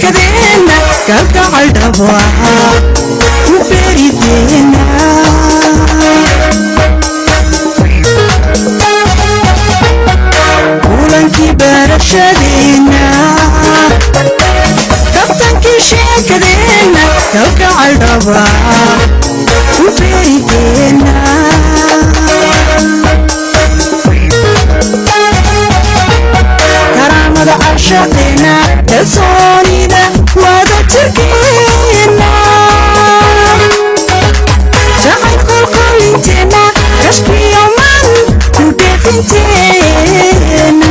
sheekadeenna kalgacal dhaba ku beerideena kulankii barashadeena kabtankii sheekadeenna kalgacal dhaba ku beerideena karaamada caashaqeena kalsoonida wada jirkeena jacayl qolqolinteena kashkiyo man ku dheefinteena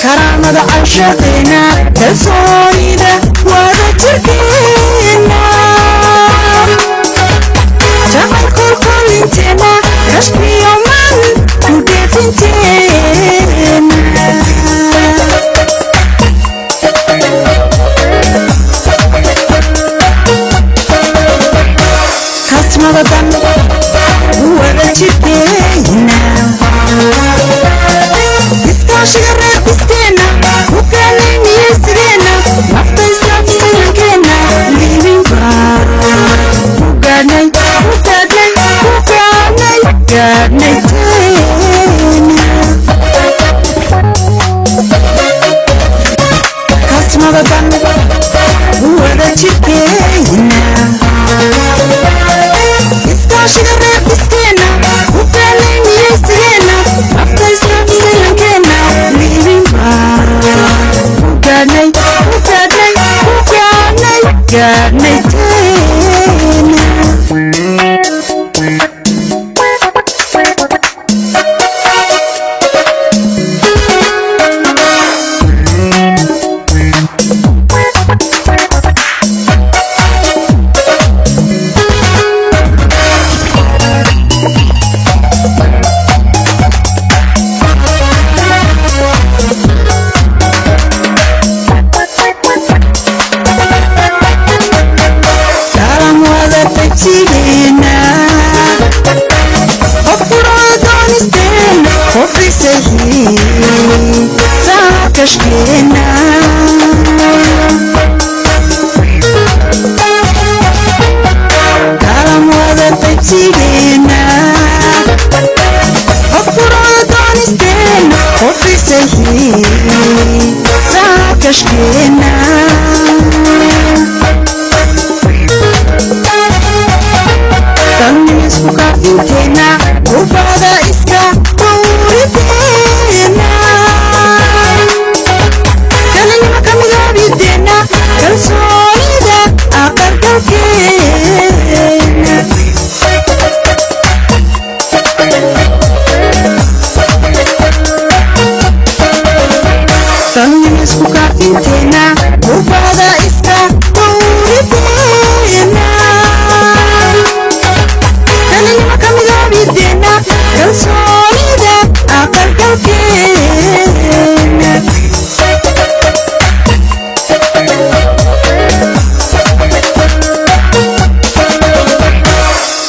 karaamada caashaqeena kalsoonida wada jirkeena jacayl qolqolinteena kashkiyo man ku dheefinteena kasmadadan wada jirkeena iskaashiga reer bisteena ku kaaleyniyo sideena nafta islaamkeena liibinba ku gaadhnay gaadhnay kasmadadan wada jirkeena iskaashiga reer bisteena ku kaaleyniyo sideena nafta islaamkeena liibinba ku gaadhnay gaadhnay kashkeena kalam wada qaybsigeena qofkurada doonisteena qofisahi saa kashkeena tannisku kaafinteena ubada iska qawrideena kalsoonida aqalgalkeena tannisku kaafinteena ubada iska qawrideena kalinima kamidoobideena kalsoonida aqalgalkeena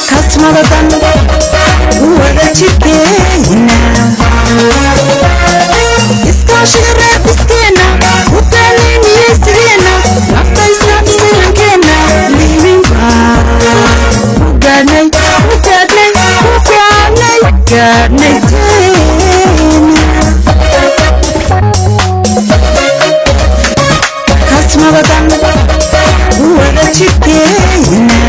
kasmadadan wada jirkeena iskaashiga reer bisteena ku kaaleyniyo sideena nafta islaamkeena liibinba ku gaadhnay gaadhnay kasmadadan wada jirkeena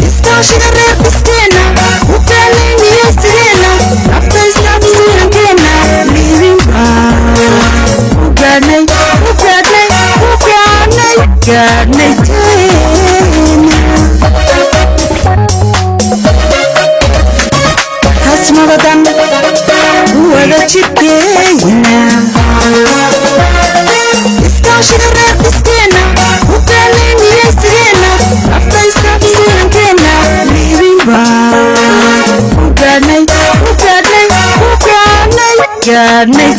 iskaashiga reer bisteena ku kaaleyniyo sideena nafta islaamkeena liibinba ku gaadhnay gaadhnay kasmadadan wada jirkeena iskaashiga reer bisteena ku kaaleyniyo sideena nafta islaamkeena liibinba ku gaadhnay gaadhnay